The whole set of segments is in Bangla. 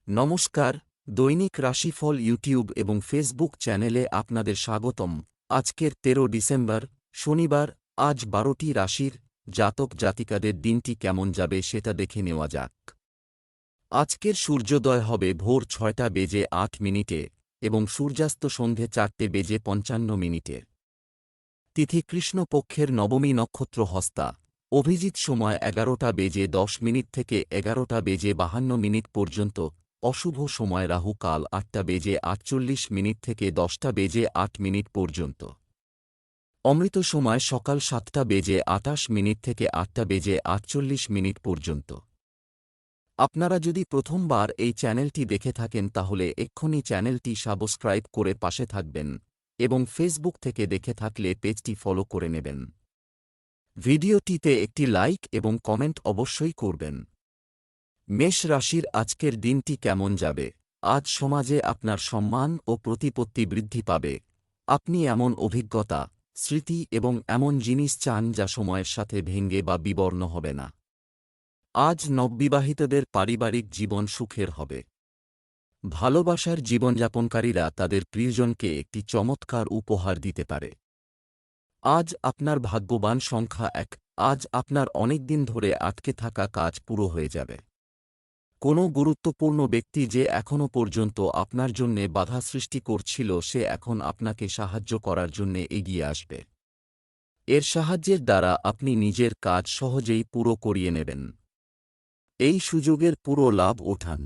নমস্কার, দৈনিক রাশিফল ইউটিউব এবং ফেসবুক চ্যানেলে আপনাদের স্বাগতম। আজকের ১৩ ডিসেম্বর, শনিবার। আজ ১২টি রাশির জাতক জাতিকাদের দিনটি কেমন যাবে সেটা দেখে নেওয়া যাক। আজকের সূর্যোদয় হবে ভোর ৬টা বেজে ৮ মিনিটে এবং সূর্যাস্ত সন্ধে ৪টে বেজে ৫৫ মিনিটে। তিথি কৃষ্ণপক্ষের নবমী নক্ষত্র হস্তা। অভিজিৎ সময় ১১টা বেজে ১০ মিনিট থেকে ১১টা বেজে ৫২ মিনিট পর্যন্ত। অশুভ সময় রাহু কাল ৮টা বেজে ৪৮ মিনিট থেকে ১০টা বেজে ৮ মিনিট পর্যন্ত। অমৃত সময় সকাল ৭টা বেজে ২৮ মিনিট থেকে ৮টা বেজে ৪৮ মিনিট পর্যন্ত। আপনারা যদি প্রথমবার এই চ্যানেলটি দেখে থাকেন তাহলে এক্ষুনি চ্যানেলটি সাবস্ক্রাইব করে পাশে থাকবেন এবং ফেসবুক থেকে দেখে থাকলে পেজটি ফলো করে নেবেন। ভিডিওটিতে একটি লাইক এবং কমেন্ট অবশ্যই করবেন। মেষ রাশির আজকের দিনটি কেমন যাবে? আজ সমাজে আপনার সম্মান ও প্রতিপত্তি বৃদ্ধি পাবে। আপনি এমন অভিজ্ঞতা, স্মৃতি এবং এমন জিনিস চান যা সময়ের সাথে ভেঙে বা বিবর্ণ হবে না। আজ নববিবাহিতদের পারিবারিক জীবন সুখের হবে। ভালোবাসার জীবনযাপনকারীরা তাদের প্রিয়জনকে একটি চমৎকার উপহার দিতে পারে। আজ আপনার ভাগ্যবান সংখ্যা ১। আজ আপনার অনেকদিন ধরে আটকে থাকা কাজ পুরো হয়ে যাবে। কোনো গুরুত্বপূর্ণ ব্যক্তি যে এখনও পর্যন্ত আপনার জন্যে বাধা সৃষ্টি করছিল সে এখন আপনাকে সাহায্য করার জন্যে এগিয়ে আসবে। এর সাহায্যের দ্বারা আপনি নিজের কাজ সহজেই পুরো করিয়ে নেবেন। এই সুযোগের পুরো লাভ ওঠান।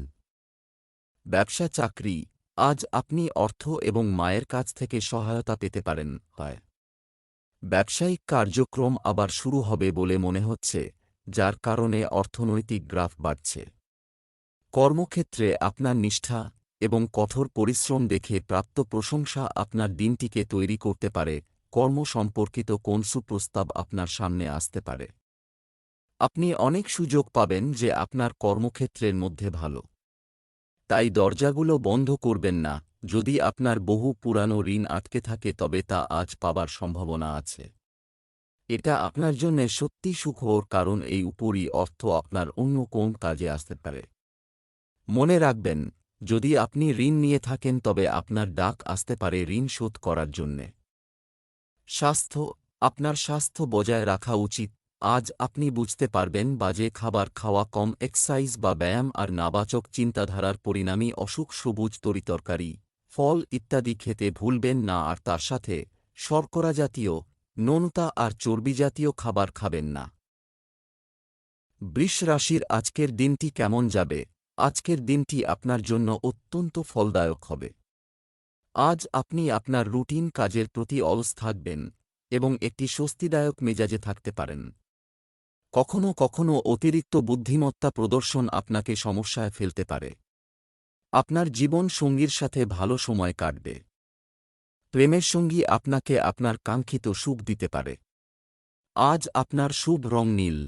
ব্যবসা চাকরি। আজ আপনি অর্থ এবং মায়ের কাছ থেকে সহায়তা পেতে পারেন। হয় ব্যবসায়িক কার্যক্রম আবার শুরু হবে বলে মনে হচ্ছে, যার কারণে অর্থনৈতিক গ্রাফ বাড়ছে। কর্মক্ষেত্রে আপনার নিষ্ঠা এবং কঠোর পরিশ্রম দেখে প্রাপ্ত প্রশংসা আপনার দিনটিকে তৈরি করতে পারে। কর্ম সম্পর্কিত কোন সুপ্রস্তাব আপনার সামনে আসতে পারে। আপনি অনেক সুযোগ পাবেন যে আপনার কর্মক্ষেত্রের মধ্যে ভালো। তাই দরজাগুলো বন্ধ করবেন না। যদি আপনার বহু পুরানো ঋণ আটকে থাকে তবে তা আজ পাবার সম্ভাবনা আছে। এটা আপনার জন্য সত্যি সুখবর, কারণ এই উপরই অর্থ আপনার অন্য কোন কাজে আসতে পারে। মনে রাখবেন, যদি আপনি ঋণ নিয়ে থাকেন তবে আপনার ডাক আসতে পারে ঋণ শোধ করার জন্যে। স্বাস্থ্য। আপনার স্বাস্থ্য বজায় রাখা উচিত। আজ আপনি বুঝতে পারবেন বাজে খাবার খাওয়া, কম এক্সারসাইজ বা ব্যায়াম আর নাবাচক চিন্তাধারার পরিণামী অসুখ। সবুজ তরিতরকারি, ফল ইত্যাদি খেতে ভুলবেন না, আর তার সাথে শর্করা জাতীয়, নোনতা আর চর্বিজাতীয় খাবার খাবেন না। বৃষ রাশির আজকের দিনটি কেমন যাবে? আজকের দিনটি আপনার জন্য অত্যন্ত ফলদায়ক হবে। আজ আপনি আপনার রুটিন কাজের প্রতি অলস থাকবেন এবং একটি স্বস্তিদায়ক মেজাজে থাকতে পারেন। কখনও কখনও অতিরিক্ত বুদ্ধিমত্তা প্রদর্শন আপনাকে সমস্যায় ফেলতে পারে। আপনার জীবন সঙ্গীর সাথে ভালো সময় কাটবে। প্রেমের সঙ্গী আপনাকে আপনার কাঙ্ক্ষিত সুখ দিতে পারে। আজ আপনার শুভ রং নীল।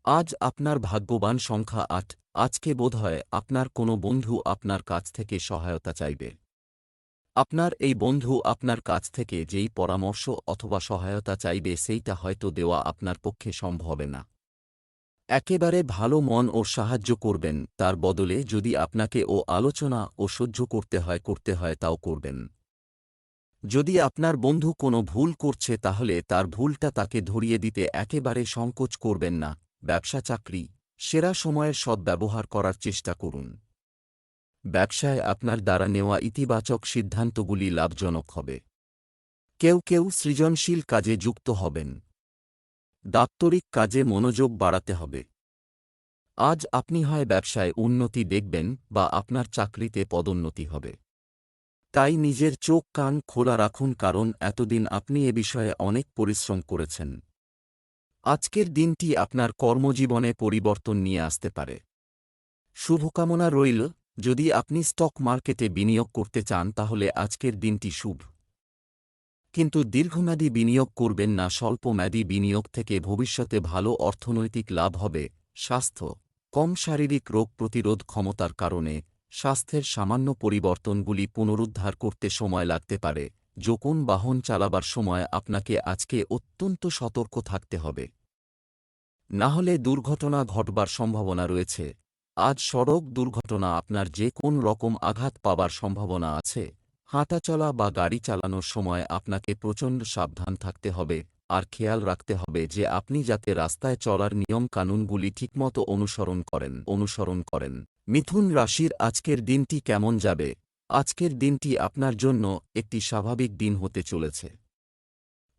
আজ আপনার ভাগ্যবান সংখ্যা ৮। আজকে বোধহয় আপনার কোনো বন্ধু আপনার কাছ থেকে সহায়তা চাইবে। আপনার এই বন্ধু আপনার কাছ থেকে যেই পরামর্শ অথবা সহায়তা চাইবে সেইটা হয়তো দেওয়া আপনার পক্ষে সম্ভব না। একেবারে ভালো মন ও সাহায্য করবেন, তার বদলে যদি আপনাকে আলোচনা ও সহ্য করতে হয় তাও করবেন। যদি আপনার বন্ধু কোনো ভুল করছে তাহলে তার ভুলটা তাকে ধরিয়ে দিতে একেবারে সংকোচ করবেন না। ব্যবসা চাকরি। সেরা সময়ের সদ্ব্যবহার করার চেষ্টা করুন। ব্যবসায় আপনার দ্বারা নেওয়া ইতিবাচক সিদ্ধান্তগুলি লাভজনক হবে। কেউ কেউ সৃজনশীল কাজে যুক্ত হবেন। দাপ্তরিক কাজে মনোযোগ বাড়াতে হবে। আজ আপনি হয় ব্যবসায় উন্নতি দেখবেন বা আপনার চাকরিতে পদোন্নতি হবে। তাই নিজের চোখ কান খোলা রাখুন, কারণ এতদিন আপনি এ বিষয়ে অনেক পরিশ্রম করেছেন। আজকের দিনটি আপনার কর্মজীবনে পরিবর্তন নিয়ে আসতে পারে। শুভকামনা রইল। যদি আপনি স্টক মার্কেটে বিনিয়োগ করতে চান তাহলে আজকের দিনটি শুভ। কিন্তু দীর্ঘমেয়াদী বিনিয়োগ করবেন না। স্বল্পমেয়াদী বিনিয়োগ থেকে ভবিষ্যতে ভালো অর্থনৈতিক লাভ হবে। স্বাস্থ্য। কম শারীরিক রোগ প্রতিরোধ ক্ষমতার কারণে স্বাস্থ্যের সামান্য পরিবর্তনগুলি পুনরুদ্ধার করতে সময় লাগতে পারে। যখন বাহন চালাবার সময় আপনাকে আজকে অত্যন্ত সতর্ক থাকতে হবে, না হলে দুর্ঘটনা ঘটবার সম্ভাবনা রয়েছে। আজ সড়ক দুর্ঘটনা আপনার যে কোন রকম আঘাত পাবার সম্ভাবনা আছে। হাঁটাচলা বা গাড়ি চালানোর সময় আপনাকে প্রচণ্ড সাবধান থাকতে হবে আর খেয়াল রাখতে হবে যে আপনি যাতে রাস্তায় চলার নিয়ম কানুনগুলি ঠিকমতো অনুসরণ করেন। মিথুন রাশির আজকের দিনটি কেমন যাবে? আজকের দিনটি আপনার জন্য একটি স্বাভাবিক দিন হতে চলেছে।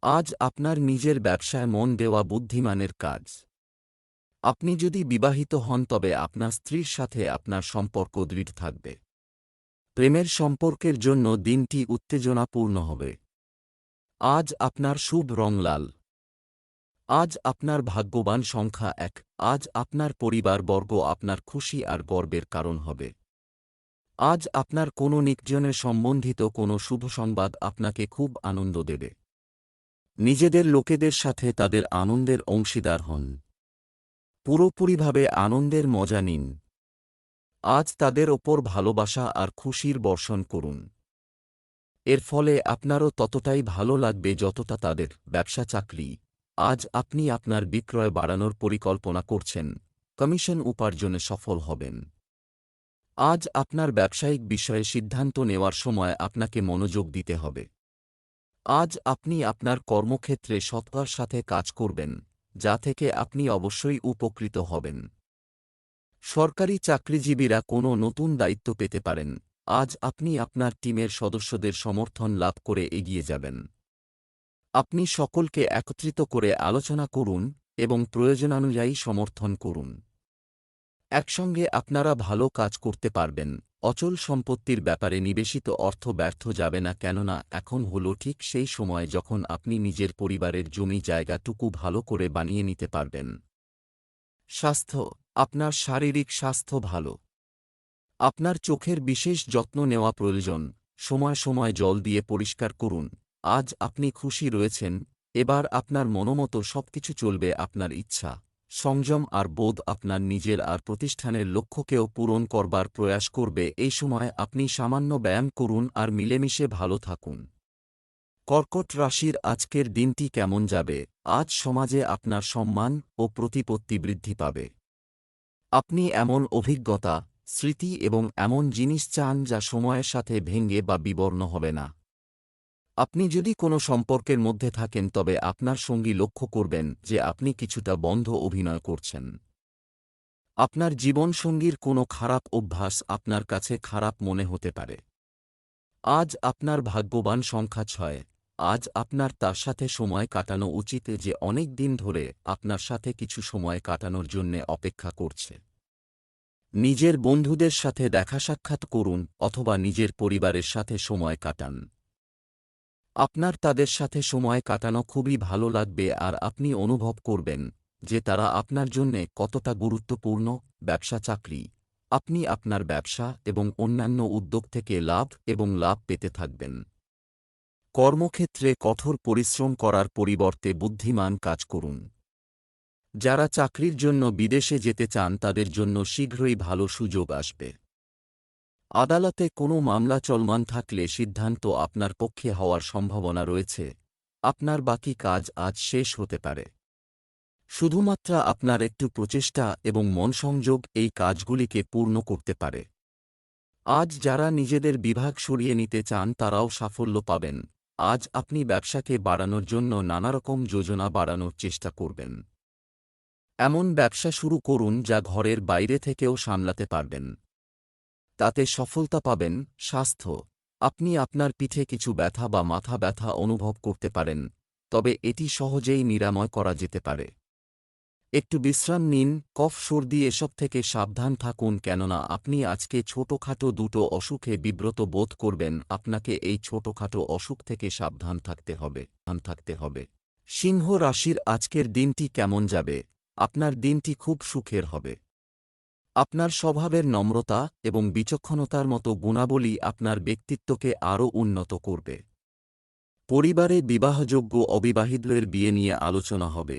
আজ আপনার নিজের ব্যবসায় মন দেওয়া বুদ্ধিমানের কাজ। আপনি যদি বিবাহিত হন তবে আপনার স্ত্রীর সাথে আপনার সম্পর্ক দৃঢ় থাকবে। প্রেমের সম্পর্কের জন্য দিনটি উত্তেজনাপূর্ণ হবে। আজ আপনার শুভ রং লাল। আজ আপনার ভাগ্যবান সংখ্যা 1। আজ আপনার পরিবারবর্গ আপনার খুশি আর গর্বের কারণ হবে। আজ আপনার কোনো নিকজনের সম্বন্ধিত কোনো শুভ সংবাদ আপনাকে খুব আনন্দ দেবে। নিজেদের লোকেদের সাথে তাদের আনন্দের অংশীদার হন। পুরোপুরিভাবে আনন্দের মজা নিন। আজ তাদের ওপর ভালোবাসা আর খুশির বর্ষণ করুন। এর ফলে আপনারও ততটাই ভালো লাগবে যতটা তাদের। ব্যবসা চাকরি। আজ আপনি আপনার বিক্রয় বাড়ানোর পরিকল্পনা করছেন, কমিশন উপার্জনে সফল হবেন। আজ আপনার ব্যবসায়িক বিষয়ে সিদ্ধান্ত নেওয়ার সময় আপনাকে মনোযোগ দিতে হবে। আজ আপনি আপনার কর্মক্ষেত্রে সততার সাথে কাজ করবেন, যা থেকে আপনি অবশ্যই উপকৃত হবেন। সরকারি চাকরিজীবীরা কোনো নতুন দায়িত্ব পেতে পারেন। আজ আপনি আপনার টিমের সদস্যদের সমর্থন লাভ করে এগিয়ে যাবেন। আপনি সকলকে একত্রিত করে আলোচনা করুন এবং প্রয়োজনানুযায়ী সমর্থন করুন। একসঙ্গে আপনারা ভালো কাজ করতে পারবেন। অচল সম্পত্তির ব্যাপারে নিবেশিত অর্থ ব্যর্থ যাবে না, কেননা এখন হলো ঠিক সেই সময় যখন আপনি নিজের পরিবারের জমি জায়গাটুকু ভালো করে বানিয়ে নিতে পারবেন। স্বাস্থ্য। আপনার শারীরিক স্বাস্থ্য ভালো। আপনার চোখের বিশেষ যত্ন নেওয়া প্রয়োজন। সময় সময় জল দিয়ে পরিষ্কার করুন। আজ আপনি খুশি রয়েছেন। এবার আপনার মনোমতো সবকিছু চলবে। আপনার ইচ্ছা, সংযম আর বোধ আপনার নিজের আর প্রতিষ্ঠানের লক্ষ্যকেও পূরণ করবার প্রয়াস করবে। এই সময় আপনি সামান্য ব্যায়াম করুন আর মিলেমিশে ভালো থাকুন। কর্কট রাশির আজকের দিনটি কেমন যাবে? আজ সমাজে আপনার সম্মান ও প্রতিপত্তি বৃদ্ধি পাবে। আপনি এমন অভিজ্ঞতা, স্মৃতি এবং এমন জিনিস চান যা সময়ের সাথে ভেঙে বা বিবর্ণ হবে না। আপনি যদি কোনো সম্পর্কের মধ্যে থাকেন তবে আপনার সঙ্গী লক্ষ্য করবেন যে আপনি কিছুটা বন্ধ অভিনয় করছেন। আপনার জীবনসঙ্গীর কোনো খারাপ অভ্যাস আপনার কাছে খারাপ মনে হতে পারে। আজ আপনার ভাগ্যবান সংখ্যা 6। আজ আপনার তার সাথে সময় কাটানো উচিত যে অনেক দিন ধরে আপনার সাথে কিছু সময় কাটানোর জন্যে অপেক্ষা করছে। নিজের বন্ধুদের সাথে দেখা সাক্ষাৎ করুন অথবা নিজের পরিবারের সাথে সময় কাটান। আপনার তাদের সাথে সময় কাটানো খুবই ভালো লাগবে আর আপনি অনুভব করবেন যে তারা আপনার জন্যে কতটা গুরুত্বপূর্ণ। ব্যবসা চাকরি। আপনি আপনার ব্যবসা এবং অন্যান্য উদ্যোগ থেকে লাভ পেতে থাকবেন। কর্মক্ষেত্রে কঠোর পরিশ্রম করার পরিবর্তে বুদ্ধিমান কাজ করুন। যারা চাকরির জন্য বিদেশে যেতে চান তাদের জন্য শীঘ্রই ভালো সুযোগ আসবে। আদালতে কোনো মামলা চলমান থাকলে সিদ্ধান্ত আপনার পক্ষে হওয়ার সম্ভাবনা রয়েছে। আপনার বাকি কাজ আজ শেষ হতে পারে। শুধুমাত্র আপনার একটু প্রচেষ্টা এবং মনসংযোগ এই কাজগুলিকে পূর্ণ করতে পারে। আজ যারা নিজেদের বিভাগ সরিয়ে নিতে চান তারাও সাফল্য পাবেন। আজ আপনি ব্যবসাকে বাড়ানোর জন্য নানারকম যোজনা বাড়ানোর চেষ্টা করবেন। এমন ব্যবসা শুরু করুন যা ঘরের বাইরে থেকেও সামলাতে পারবেন। তাতে সফলতা পাবেন। স্বাস্থ্য। আপনি আপনার পিঠে কিছু ব্যথা বা মাথা ব্যথা অনুভব করতে পারেন, তবে এটি সহজেই নিরাময় করা যেতে পারে। একটু বিশ্রাম নিন। কফ সর্দি এসব থেকে সাবধান থাকুন, কেননা আপনি আজকে ছোটখাটো দুটো অসুখে বিব্রত বোধ করবেন। আপনাকে এই ছোটখাটো অসুখ থেকে সাবধান থাকতে হবে। সিংহ রাশির আজকের দিনটি কেমন যাবে? আপনার দিনটি খুব সুখের হবে। আপনার স্বভাবের নম্রতা এবং বিচক্ষণতার মতো গুণাবলী আপনার ব্যক্তিত্বকে আরও উন্নত করবে। পরিবারে বিবাহযোগ্য অবিবাহিতদের বিয়ে নিয়ে আলোচনা হবে।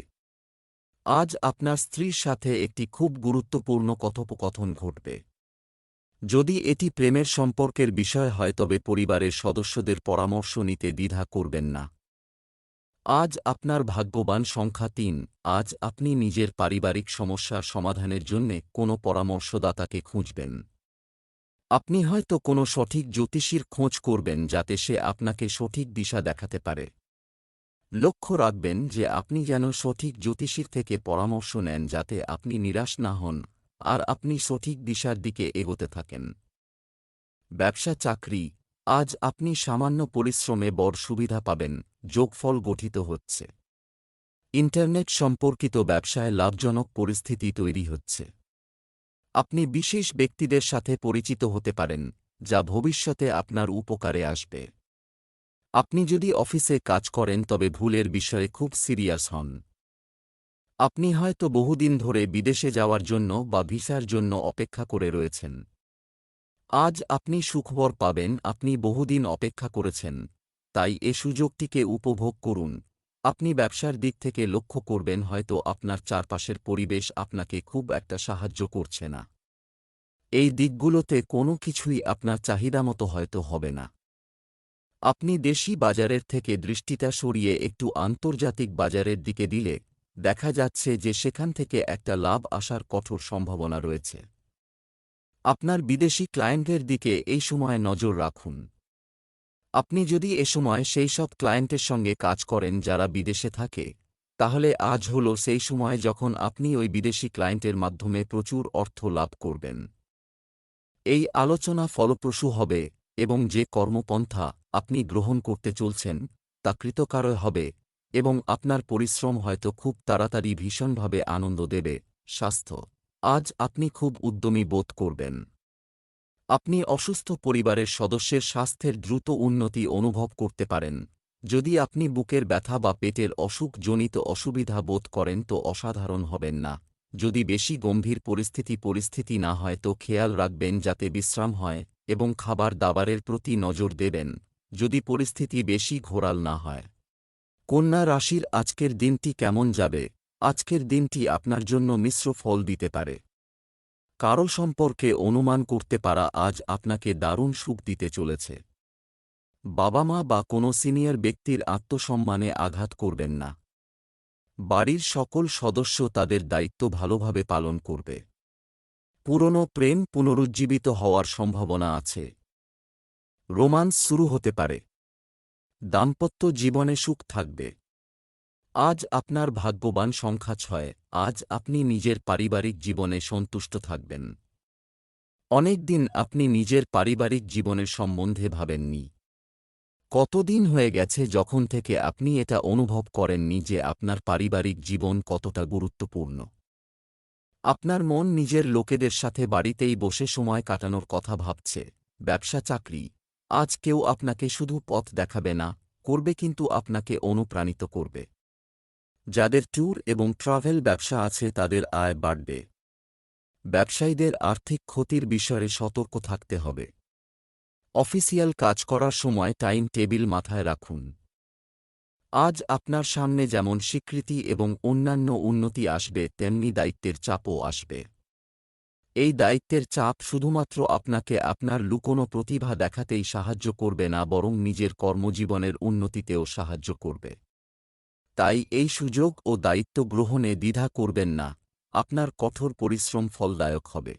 আজ আপনার স্ত্রীর সাথে একটি খুব গুরুত্বপূর্ণ কথোপকথন ঘটবে। যদি এটি প্রেমের সম্পর্কের বিষয় হয় তবে পরিবারের সদস্যদের পরামর্শ নিতে দ্বিধা করবেন না। আজ আপনার ভাগ্যবান সংখ্যা ৩। আজ আপনি নিজের পারিবারিক সমস্যার সমাধানের জন্যে কোনো পরামর্শদাতাকে খুঁজবেন। আপনি হয়তো কোনো সঠিক জ্যোতিষীর খোঁজ করবেন যাতে সে আপনাকে সঠিক দিশা দেখাতে পারে। লক্ষ্য রাখবেন যে আপনি যেন সঠিক জ্যোতিষীর থেকে পরামর্শ নেন যাতে আপনি নিরাশ না হন আর আপনি সঠিক দিশার দিকে এগোতে থাকেন। ব্যবসা চাকরি, আজ আপনি সামান্য পরিশ্রমে বড় সুবিধা পাবেন, যোগফল গঠিত হচ্ছে। ইন্টারনেট সম্পর্কিত ব্যবসায় লাভজনক পরিস্থিতি তৈরি হচ্ছে। আপনি বিশেষ ব্যক্তিদের সাথে পরিচিত হতে পারেন, যা ভবিষ্যতে আপনার উপকারে আসবে। আপনি যদি অফিসে কাজ করেন তবে ভুলের বিষয়ে খুব সিরিয়াস হন। আপনি হয়তো বহুদিন ধরে বিদেশে যাওয়ার জন্য বা ভিসার জন্য অপেক্ষা করে রয়েছেন। আজ আপনি সুখবর পাবেন, আপনি বহুদিন অপেক্ষা করেছেন, তাই এ সুযোগটিকে উপভোগ করুন। আপনি ব্যবসার দিক থেকে লক্ষ্য করবেন হয়তো আপনার চারপাশের পরিবেশ আপনাকে খুব একটা সাহায্য করছে না। এই দিকগুলোতে কোনো কিছুই আপনার চাহিদামতো হয়তো হবে না। আপনি দেশি বাজারের থেকে দৃষ্টিটা সরিয়ে একটু আন্তর্জাতিক বাজারের দিকে দিলে দেখা যাচ্ছে যে সেখান থেকে একটা লাভ আসার কঠোর সম্ভাবনা রয়েছে। আপনার বিদেশি ক্লায়েন্টের দিকে এই সময় নজর রাখুন। আপনি যদি এ সময় সেই সব ক্লায়েন্টের সঙ্গে কাজ করেন যারা বিদেশে থাকে, তাহলে আজ হল সেই সময় যখন আপনি ওই বিদেশি ক্লায়েন্টের মাধ্যমে প্রচুর অর্থ লাভ করবেন। এই আলোচনা ফলপ্রসূ হবে এবং যে কর্মপন্থা আপনি গ্রহণ করতে চলছেন তা কৃতকার্য হবে এবং আপনার পরিশ্রম হয়তো খুব তাড়াতাড়ি ভীষণভাবে আনন্দ দেবে। স্বাস্থ্য, আজ আপনি খুব উদ্যমী বোধ করবেন। আপনি অসুস্থ পরিবারের সদস্যের স্বাস্থ্যের দ্রুত উন্নতি অনুভব করতে পারেন। যদি আপনি বুকের ব্যথা বা পেটের অসুখজনিত অসুবিধা বোধ করেন তো অসাধারণ হবেন না। যদি বেশি গম্ভীর পরিস্থিতি না হয় তো খেয়াল রাখবেন যাতে বিশ্রাম হয় এবং খাবার দাবারের প্রতি নজর দেবেন যদি পরিস্থিতি বেশি ঘোরাল না হয়। কন্যা রাশির আজকের দিনটি কেমন যাবে? আজকের দিনটি আপনার জন্য মিশ্র ফল দিতে পারে। কারো সম্পর্কে অনুমান করতে পারা আজ আপনাকে দারুণ সুখ দিতে চলেছে। বাবা মা বা কোনো সিনিয়র ব্যক্তির আত্মসম্মানে আঘাত করবেন না। বাড়ির সকল সদস্য তাদের দায়িত্ব ভালোভাবে পালন করবে। পুরনো প্রেম পুনরুজ্জীবিত হওয়ার সম্ভাবনা আছে। রোমান্স শুরু হতে পারে। দাম্পত্য জীবনে সুখ থাকবে। আজ আপনার ভাগ্যবান সংখ্যা ৬। আজ আপনি নিজের পারিবারিক জীবনে সন্তুষ্ট থাকবেন। অনেক দিন আপনি নিজের পারিবারিক জীবনের সম্বন্ধে ভাবেননি। কতদিন হয়ে গেছে যখন থেকে আপনি এটা অনুভব করেননি যে আপনার পারিবারিক জীবন কতটা গুরুত্বপূর্ণ। আপনার মন নিজের লোকেদের সাথে বাড়িতেই বসে সময় কাটানোর কথা ভাবছে। ব্যবসা চাকরি, আজ কেউ আপনাকে শুধু পথ দেখাবে না, করবে কিন্তু আপনাকে অনুপ্রাণিত করবে। যাদের ট্যুর এবং ট্রাভেল ব্যবসা আছে তাদের আয় বাড়বে। ব্যবসায়ীদের আর্থিক ক্ষতির বিষয়ে সতর্ক থাকতে হবে। অফিসিয়াল কাজ করার সময় টাইম টেবিল মাথায় রাখুন। আজ আপনার সামনে যেমন স্বীকৃতি এবং অন্যান্য উন্নতি আসবে তেমনি দায়িত্বের চাপও আসবে। এই দায়িত্বের চাপ শুধুমাত্র আপনাকে আপনার লুকোনো প্রতিভা দেখাতেই সাহায্য করবে না বরং নিজের কর্মজীবনের উন্নতিতেও সাহায্য করবে। তাই এই সুযোগ ও দায়িত্ব গ্রহণে দ্বিধা করবেন না, আপনার কঠোর পরিশ্রম ফলদায়ক হবে।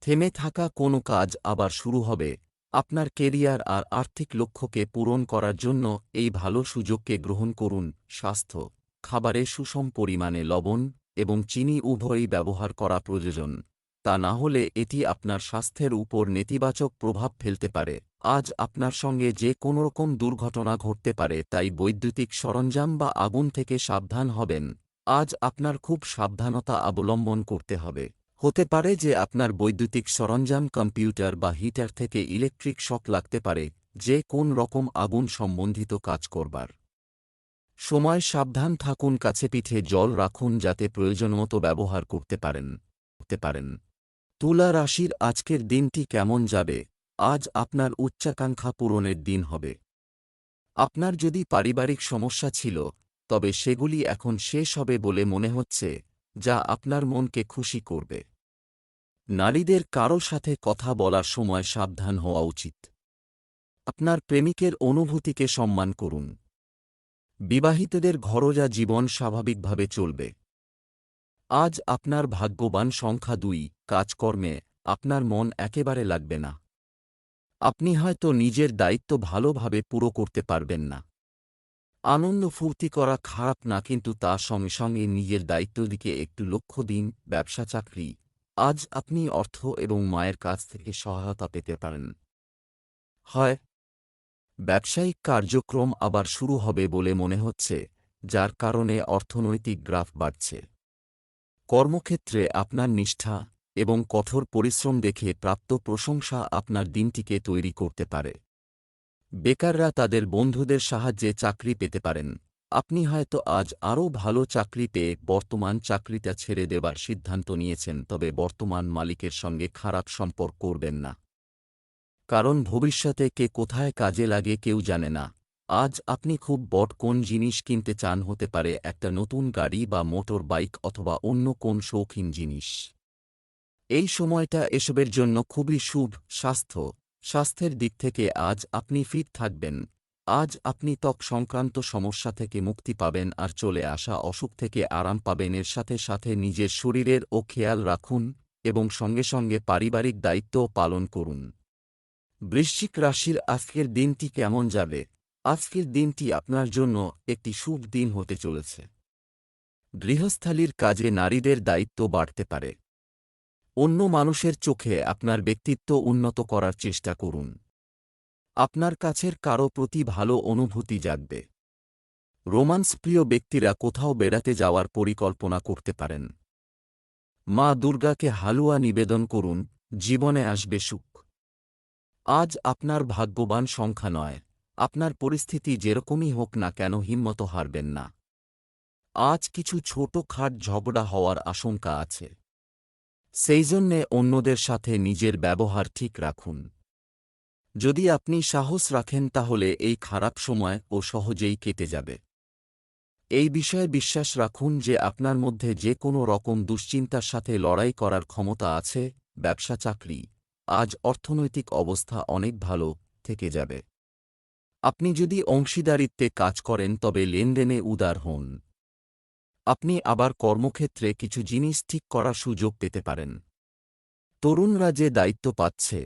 থেমে থাকা কোনো কাজ আবার শুরু হবে। আপনার কেরিয়ার আর আর্থিক লক্ষ্যকে পূরণ করার জন্য এই ভালো সুযোগকে গ্রহণ করুন। স্বাস্থ্য, খাবারে সুষম পরিমাণে লবণ এবং চিনি উভয়ই ব্যবহার করা প্রয়োজন, তা না হলে এটি আপনার স্বাস্থ্যের উপর নেতিবাচক প্রভাব ফেলতে পারে। আজ আপনার সঙ্গে যে কোনোরকম দুর্ঘটনা ঘটতে পারে, তাই বৈদ্যুতিক সরঞ্জাম বা আগুন থেকে সাবধান হবেন। আজ আপনার খুব সাবধানতা অবলম্বন করতে হবে। হতে পারে যে আপনার বৈদ্যুতিক সরঞ্জাম কম্পিউটার বা হিটার থেকে ইলেকট্রিক শক লাগতে পারে, যে কোন রকম আগুন সম্বন্ধিত কাজ করবার সময় সাবধান থাকুন। কাছে পিঠে জল রাখুন যাতে প্রয়োজনমতো ব্যবহার করতে পারেন। তুলা রাশির আজকের দিনটি কেমন যাবে? আজ আপনার উচ্চাকাঙ্ক্ষা পূরণের দিন হবে। আপনার যদি পারিবারিক সমস্যা ছিল তবে সেগুলি এখন শেষ হবে বলে মনে হচ্ছে, যা আপনার মনকে খুশি করবে। নারীদের কারো সাথে কথা বলার সময় সাবধান হওয়া উচিত। আপনার প্রেমিকের অনুভূতিকে সম্মান করুন। বিবাহিতদের ঘরোয়া জীবন স্বাভাবিকভাবে চলবে। আজ আপনার ভাগ্যবান সংখ্যা 2, কাজকর্মে আপনার মন একেবারে লাগবে না। আপনি হয়তো নিজের দায়িত্ব ভালোভাবে পুরো করতে পারবেন না। আনন্দ ফুর্তি করা খারাপ না, কিন্তু তার সঙ্গে সঙ্গে নিজের দায়িত্বের দিকে একটু লক্ষ্য দিন। ব্যবসা চাকরি, আজ আপনি অর্থ এবং মায়ের কাছ থেকে সহায়তা পেতে পারেন। হয় ব্যবসায়িক কার্যক্রম আবার শুরু হবে বলে মনে হচ্ছে, যার কারণে অর্থনৈতিক গ্রাফ বাড়ছে। কর্মক্ষেত্রে আপনার নিষ্ঠা এবং কঠোর পরিশ্রম দেখে প্রাপ্ত প্রশংসা আপনার দিনটিকে তৈরি করতে পারে। বেকাররা তাদের বন্ধুদের সাহায্যে চাকরি পেতে পারেন। আপনি হয়তো আজ আরও ভালো চাকরি পেয়ে বর্তমান চাকরিটা ছেড়ে দেবার সিদ্ধান্ত নিয়েছেন, তবে বর্তমান মালিকের সঙ্গে খারাপ সম্পর্ক করবেন না। কারণ ভবিষ্যতে কে কোথায় কাজে লাগে কেউ জানে না। আজ আপনি খুব বড় কোন জিনিস কিনতে চান, হতে পারে একটা নতুন গাড়ি বা মোটর বাইক অথবা অন্য কোন শৌখিন জিনিস। এই সময়টা এসবের জন্য খুবই শুভ। স্বাস্থ্যের দিক থেকে আজ আপনি ফিট থাকবেন। আজ আপনি ত্বক সংক্রান্ত সমস্যা থেকে মুক্তি পাবেন আর চলে আসা অসুখ থেকে আরাম পাবেন। এর সাথে সাথে নিজের শরীরের ও খেয়াল রাখুন এবং সঙ্গে সঙ্গে পারিবারিক দায়িত্বও পালন করুন। বৃশ্চিক রাশির আজকের দিনটি কেমন যাবে? আজকের দিনটি আপনার জন্য একটি শুভ দিন হতে চলেছে। গৃহস্থালির কাজে নারীদের দায়িত্ব বাড়তে পারে। অন্য মানুষের চোখে আপনার ব্যক্তিত্ব উন্নত করার চেষ্টা করুন। আপনার কাছের কারো প্রতি ভালো অনুভূতি জাগবে। রোমান্স প্রিয় ব্যক্তিরা কোথাও বেড়াতে যাওয়ার পরিকল্পনা করতে পারেন। মা দুর্গাকে হালুয়া নিবেদন করুন, জীবনে আসবে সুখ। আজ আপনার ভাগ্যবান সংখ্যা 9, আপনার পরিস্থিতি যেরকমই হোক না কেন হিম্মত হারবেন না। আজ কিছু ছোটখাট ঝগড়া হওয়ার আশঙ্কা আছে, সেই জন্যে অন্যদের সাথে নিজের ব্যবহার ঠিক রাখুন। যদি আপনি সাহস রাখেন তাহলে এই খারাপ সময় ও সহজেই কেটে যাবে। এই বিষয়ে বিশ্বাস রাখুন যে আপনার মধ্যে যে কোনো রকম দুশ্চিন্তার সাথে লড়াই করার ক্ষমতা আছে। ব্যবসা চাকরি, আজ অর্থনৈতিক অবস্থা অনেক ভালো থেকে যাবে। আপনি যদি অংশীদারিত্বে কাজ করেন তবে লেনদেনে উদার হন। আপনি আবার কর্মক্ষেত্রে কিছু জিনিস ঠিক করার সুযোগ পেতে পারেন। তরুণরা যে দায়িত্ব পাচ্ছে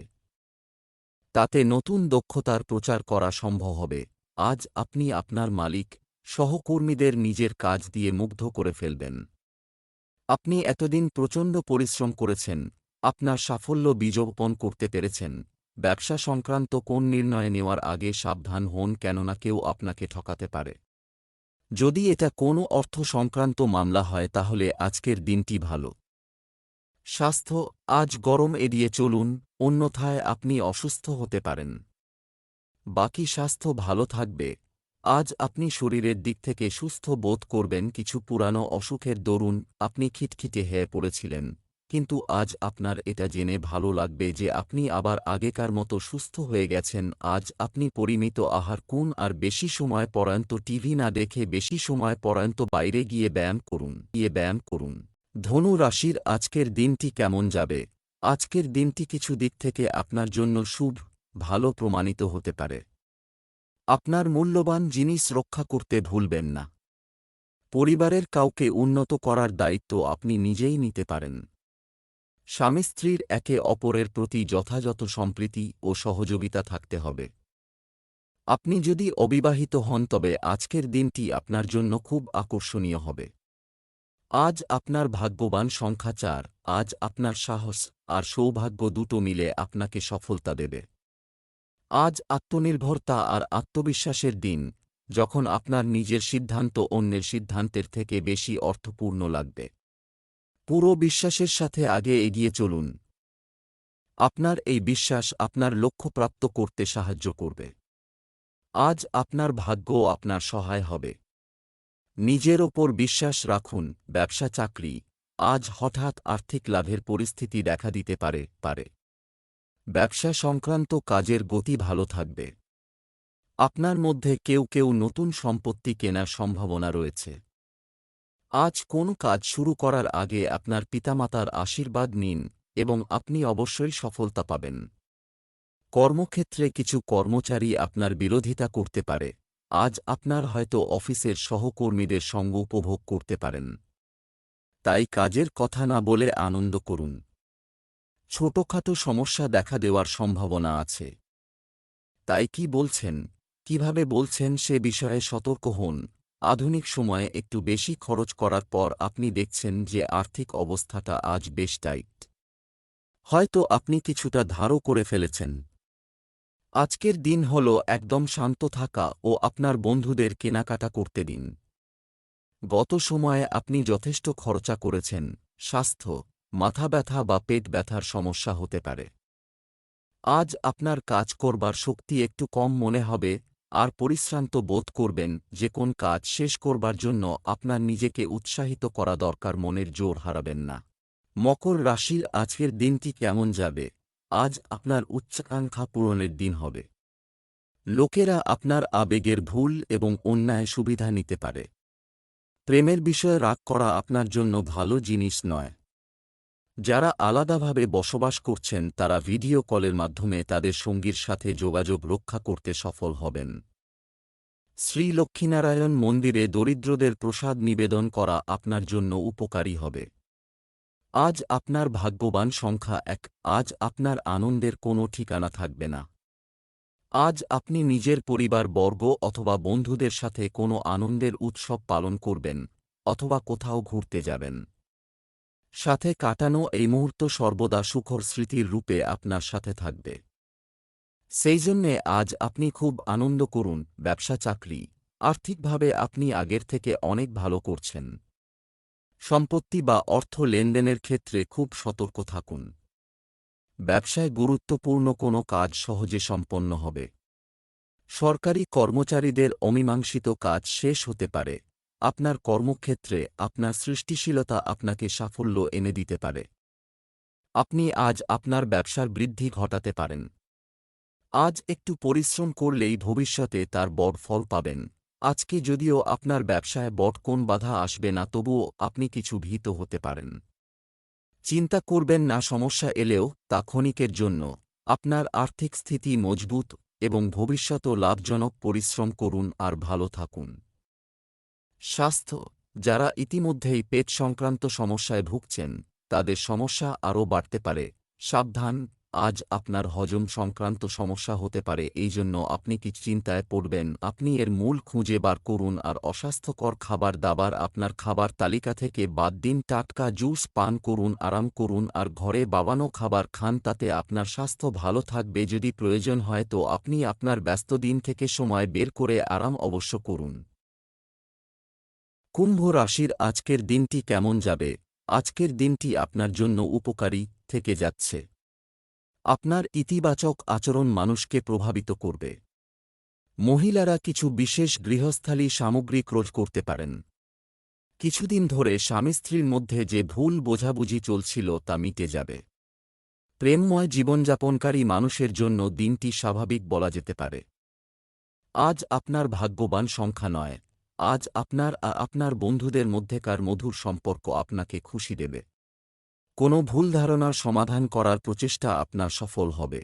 তাতে নতুন দক্ষতার প্রচার করা সম্ভব হবে। আজ আপনি আপনার মালিক, সহকর্মীদের নিজের কাজ দিয়ে মুগ্ধ করে ফেলবেন। আপনি এতদিন প্রচণ্ড পরিশ্রম করেছেন, আপনার সাফল্য বীজবপন করতে পেরেছেন। ব্যবসা সংক্রান্ত কোন নির্ণয় নেওয়ার আগে সাবধান হন, কেননা কেউ আপনাকে ঠকাতে পারে। যদি এটা কোনো অর্থ সংক্রান্ত মামলা হয় তাহলে আজকের দিনটি ভালো। স্বাস্থ্য, আজ গরম এড়িয়ে চলুন, অন্যথায় আপনি অসুস্থ হতে পারেন। বাকি স্বাস্থ্য ভালো থাকবে। আজ আপনি শরীরের দিক থেকে সুস্থ বোধ করবেন। কিছু পুরানো অসুখের দরুন আপনি খিটখিটে হয়ে পড়েছিলেন, কিন্তু আজ আপনার এটা জেনে ভালো লাগবে যে আপনি আবার আগেকার মতো সুস্থ হয়ে গেছেন। আজ আপনি পরিমিত আহার করুন আর বেশি সময় পর্যন্ত টিভি না দেখে বেশি সময় পর্যন্ত বাইরে গিয়ে ব্যায়াম করুন। ধনু রাশির আজকের দিনটি কেমন যাবে? আজকের দিনটি কিছু দিক থেকে আপনার জন্য শুভ, ভালো প্রমাণিত হতে পারে। আপনার মূল্যবান জিনিস রক্ষা করতে ভুলবেন না। পরিবারের কাউকে উন্নত করার দায়িত্ব আপনি নিজেই নিতে পারেন। স্বামী স্ত্রীর একে অপরের প্রতি যথাযথ সম্প্রীতি ও সহযোগিতা থাকতে হবে। আপনি যদি অবিবাহিত হন তবে আজকের দিনটি আপনার জন্য খুব আকর্ষণীয় হবে। আজ আপনার ভাগ্যবান সংখ্যা 4, আজ আপনার সাহস আর সৌভাগ্য দুটো মিলে আপনাকে সফলতা দেবে। আজ আত্মনির্ভরতা আর আত্মবিশ্বাসের দিন, যখন আপনার নিজের সিদ্ধান্ত অন্যের সিদ্ধান্তের থেকে বেশি অর্থপূর্ণ লাগবে। পুরো বিশ্বাসের সাথে আগে এগিয়ে চলুন। আপনার এই বিশ্বাস আপনার লক্ষ্য প্রাপ্ত করতে সাহায্য করবে। আজ আপনার ভাগ্য আপনার সহায় হবে। নিজের ওপর বিশ্বাস রাখুন। ব্যবসা চাকরি, আজ হঠাৎ আর্থিক লাভের পরিস্থিতি দেখা দিতে পারে। ব্যবসা সংক্রান্ত কাজের গতি ভালো থাকবে। আপনার মধ্যে কেউ নতুন সম্পত্তি কেনার সম্ভাবনা রয়েছে। আজ কোন কাজ শুরু করার আগে আপনার পিতামাতার আশীর্বাদ নিন এবং আপনি অবশ্যই সফলতা পাবেন। কর্মক্ষেত্রে কিছু কর্মচারী আপনার বিরোধিতা করতে পারে, আজ আপনার হয়তো অফিসের সহকর্মীদের সঙ্গ উপভোগ করতে পারেন। তাই কাজের কথা না বলে আনন্দ করুন। ছোটখাটো সমস্যা দেখা দেওয়ার সম্ভাবনা আছে। তাই কি বলছেন, কিভাবে বলছেন সে বিষয়ে সতর্ক হন। আধুনিক সময়ে একটু বেশি খরচ করার পর আপনি দেখছেন যে আর্থিক অবস্থাটা আজ বেশ টাইট। হয়তো আপনি কিছুটা ধারও করে ফেলেছেন। আজকের দিন হল একদম শান্ত থাকা ও আপনার বন্ধুদের কেনাকাটা করতে দিন। গত সময়ে আপনি যথেষ্ট খরচা করেছেন, স্বাস্থ্য, মাথা ব্যথা বা পেট ব্যথার সমস্যা হতে পারে। আজ আপনার কাজ করবার শক্তি একটু কম মনে হবে আর পরিশ্রান্ত বোধ করবেন। যে কোন কাজ শেষ করবার জন্য আপনার নিজেকে উৎসাহিত করা দরকার, মনের জোর হারাবেন না। মকর রাশির আজকের দিনটি কেমন যাবে? আজ আপনার উচ্চাকাঙ্ক্ষা পূরণের দিন হবে। লোকেরা আপনার আবেগের ভুল এবং অন্যায় সুবিধা নিতে পারে। প্রেমের বিষয়ে রাগ করা আপনার জন্য ভালো জিনিস নয়। যারা আলাদাভাবে বসবাস করছেন তারা ভিডিও কলের মাধ্যমে তাদের সঙ্গীর সাথে যোগাযোগ রক্ষা করতে সফল হবেন। শ্রী লক্ষ্মীনারায়ণ মন্দিরে দরিদ্রদের প্রসাদ নিবেদন করা আপনার জন্য উপকারী হবে। আজ আপনার ভাগ্যবান সংখ্যা 1। আজ আপনার আনন্দের কোনো ঠিকানা থাকবে না। আজ আপনি নিজের পরিবারবর্গ অথবা বন্ধুদের সাথে কোনো আনন্দের উৎসব পালন করবেন অথবা কোথাও ঘুরতে যাবেন। সাথে কাটানো এই মুহূর্ত সর্বদা সুখর স্মৃতির রূপে আপনার সাথে থাকবে। সেই জন্যে আজ আপনি খুব আনন্দ করুন। ব্যবসা চাকরি, আর্থিকভাবে আপনি আগের থেকে অনেক ভালো করছেন। সম্পত্তি বা অর্থ লেনদেনের ক্ষেত্রে খুব সতর্ক থাকুন। ব্যবসায় গুরুত্বপূর্ণ কোনো কাজ সহজে সম্পন্ন হবে। সরকারি কর্মচারীদের অমীমাংসিত কাজ শেষ হতে পারে। আপনার কর্মক্ষেত্রে আপনার সৃষ্টিশীলতা আপনাকে সাফল্য এনে দিতে পারে। আপনি আজ আপনার ব্যবসার বৃদ্ধি ঘটাতে পারেন। আজ একটু পরিশ্রম করলেই ভবিষ্যতে তার বড় ফল পাবেন। আজকে যদিও আপনার ব্যবসায় বড় কোন বাধা আসবে না, তবুও আপনি কিছু ভীত হতে পারেন। চিন্তা করবেন না, সমস্যা এলেও তা ক্ষণিকের জন্য। আপনার আর্থিক স্থিতি মজবুত এবং ভবিষ্যতও লাভজনক। পরিশ্রম করুন আর ভালো থাকুন। স্বাস্থ্য, যারা ইতিমধ্যেই পেট সংক্রান্ত সমস্যায় ভুগছেন তাদের সমস্যা আরও বাড়তে পারে। সাবধান, আজ আপনার হজম সংক্রান্ত সমস্যা হতে পারে। এই জন্য আপনি কি চিন্তায় পড়বেন। আপনি এর মূল খুঁজে বার করুন আর অস্বাস্থ্যকর খাবার দাবার আপনার খাবার তালিকা থেকে বাদ দিন। টাটকা জুস পান করুন, আরাম করুন আর ঘরে বানানো খাবার খান, তাতে আপনার স্বাস্থ্য ভালো থাকবে। যদি প্রয়োজন হয় তো আপনি আপনার ব্যস্ত দিন থেকে সময় বের করে আরাম অবশ্য করুন। কুম্ভ রাশির আজকের দিনটি কেমন যাবে? আজকের দিনটি আপনার জন্য উপকারী থেকে যাচ্ছে। আপনার ইতিবাচক আচরণ মানুষকে প্রভাবিত করবে। মহিলারা কিছু বিশেষ গৃহস্থালী সামগ্রী ক্রয় করতে পারেন। কিছুদিন ধরে স্বামী স্ত্রীর মধ্যে যে ভুল বোঝাবুঝি চলছিল তা মিটে যাবে। প্রেমময় জীবনযাপনকারী মানুষের জন্য দিনটি স্বাভাবিক বলা যেতে পারে। আজ আপনার ভাগ্যবান সংখ্যা নয়। আজ আপনার বন্ধুদের মধ্যেকার মধুর সম্পর্ক আপনাকে খুশি দেবে। কোনো ভুল ধারণার সমাধান করার প্রচেষ্টা আপনার সফল হবে।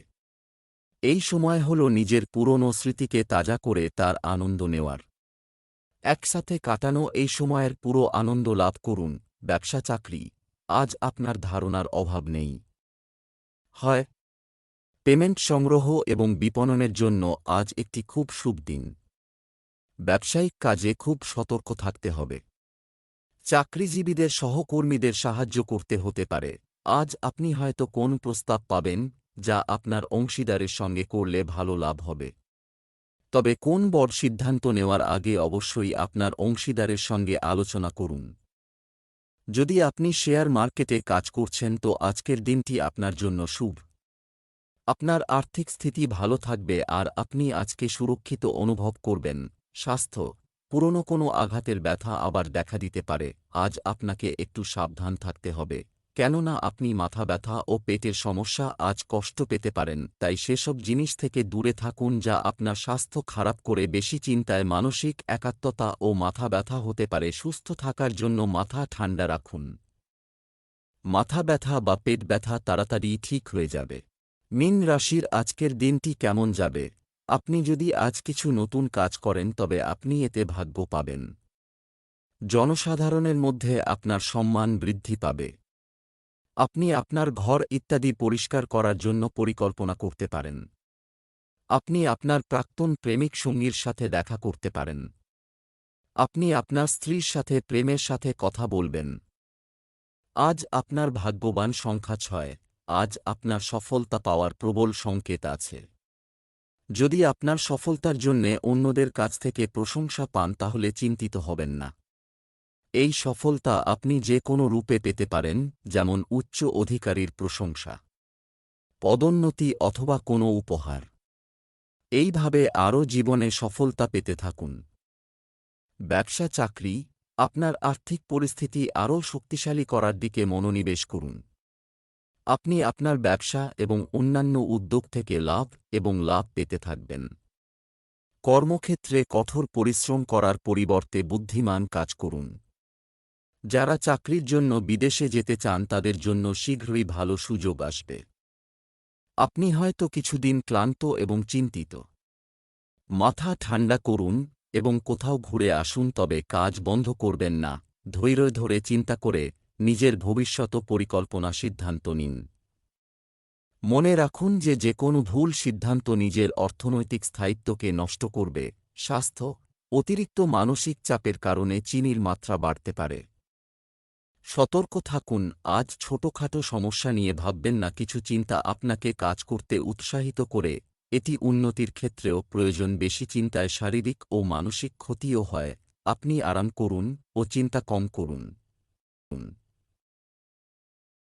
এই সময় হল নিজের পুরনো স্মৃতিকে তাজা করে তার আনন্দ নেওয়ার। একসাথে কাটানো এই সময়ের পুরো আনন্দ লাভ করুন। ব্যবসা চাকরি, আজ আপনার ধারণার অভাব নেই। হয় পেমেন্ট সংগ্রহ এবং বিপণনের জন্য আজ একটি খুব শুভ দিন। ব্যবসায়িক কাজে খুব সতর্ক থাকতে হবে। চাকরিজীবীদের সহকর্মীদের সাহায্য করতে হতে পারে। আজ আপনি হয়তো কোন প্রস্তাব পাবেন যা আপনার অংশীদারের সঙ্গে করলে ভালো লাভ হবে। তবে কোন বড় সিদ্ধান্ত নেওয়ার আগে অবশ্যই আপনার অংশীদারের সঙ্গে আলোচনা করুন। যদি আপনি শেয়ার মার্কেটে কাজ করছেন তো আজকের দিনটি আপনার জন্য শুভ। আপনার আর্থিক স্থিতি ভালো থাকবে আর আপনি আজকে সুরক্ষিত অনুভব করবেন। স্বাস্থ্য, পুরনো কোনো আঘাতের ব্যথা আবার দেখা দিতে পারে। আজ আপনাকে একটু সাবধান থাকতে হবে, কেননা আপনি মাথা ব্যথা ও পেটের সমস্যা আজ কষ্ট পেতে পারেন। তাই সেসব জিনিস থেকে দূরে থাকুন যা আপনার স্বাস্থ্য খারাপ করে। বেশি চিন্তায় মানসিক একাত্মতা ও মাথা ব্যথা হতে পারে। সুস্থ থাকার জন্য মাথা ঠান্ডা রাখুন। মাথা ব্যথা বা পেট ব্যথা তাড়াতাড়ি ঠিক হয়ে যাবে। মীন রাশির আজকের দিনটি কেমন যাবে? আপনি যদি আজ কিছু নতুন কাজ করেন তবে আপনি এতে ভাগ্য পাবেন। জনসাধারণের মধ্যে আপনার সম্মান বৃদ্ধি পাবে। আপনি আপনার ঘর ইত্যাদি পরিষ্কার করার জন্য পরিকল্পনা করতে পারেন। আপনি আপনার প্রাক্তন প্রেমিক সঙ্গীর সাথে দেখা করতে পারেন। আপনি আপনার স্ত্রীর সাথে প্রেমের সাথে কথা বলবেন। আজ আপনার ভাগ্যবান সংখ্যা 6। আজ আপনার সফলতা পাওয়ার প্রবল সংকেত আছে। যদি আপনার সফলতার জন্যে অন্যদের কাছ থেকে প্রশংসা পান তাহলে চিন্তিত হবেন না। এই সফলতা আপনি যে কোনো রূপে পেতে পারেন, যেমন উচ্চ অধিকারীর প্রশংসা, পদোন্নতি অথবা কোনো উপহার। এইভাবে আরও জীবনে সফলতা পেতে থাকুন। ব্যবসা চাকরি, আপনার আর্থিক পরিস্থিতি আরও শক্তিশালী করার দিকে মনোনিবেশ করুন। আপনি আপনার ব্যবসা এবং অন্যান্য উদ্যোগ থেকে লাভ পেতে থাকবেন। কর্মক্ষেত্রে কঠোর পরিশ্রম করার পরিবর্তে বুদ্ধিমান কাজ করুন। যারা চাকরির জন্য বিদেশে যেতে চান তাদের জন্য শীঘ্রই ভালো সুযোগ আসবে। আপনি হয়তো কিছুদিন ক্লান্ত এবং চিন্তিত। মাথা ঠান্ডা করুন এবং কোথাও ঘুরে আসুন, তবে কাজ বন্ধ করবেন না। ধৈর্য ধরে চিন্তা করে নিজের ভবিষ্যৎ পরিকল্পনা সিদ্ধান্ত নিন। মনে রাখুন যে কোনো ভুল সিদ্ধান্ত নিজের অর্থনৈতিক স্থায়িত্বকে নষ্ট করবে। স্বাস্থ্য, অতিরিক্ত মানসিক চাপের কারণে চিনির মাত্রা বাড়তে পারে। সতর্ক থাকুন। আজ ছোটখাটো সমস্যা নিয়ে ভাববেন না। কিছু চিন্তা আপনাকে কাজ করতে উৎসাহিত করে, এটি উন্নতির ক্ষেত্রেও প্রয়োজন। বেশি চিন্তায় শারীরিক ও মানসিক ক্ষতিও হয়। আপনি আরাম করুন ও চিন্তা কম করুন।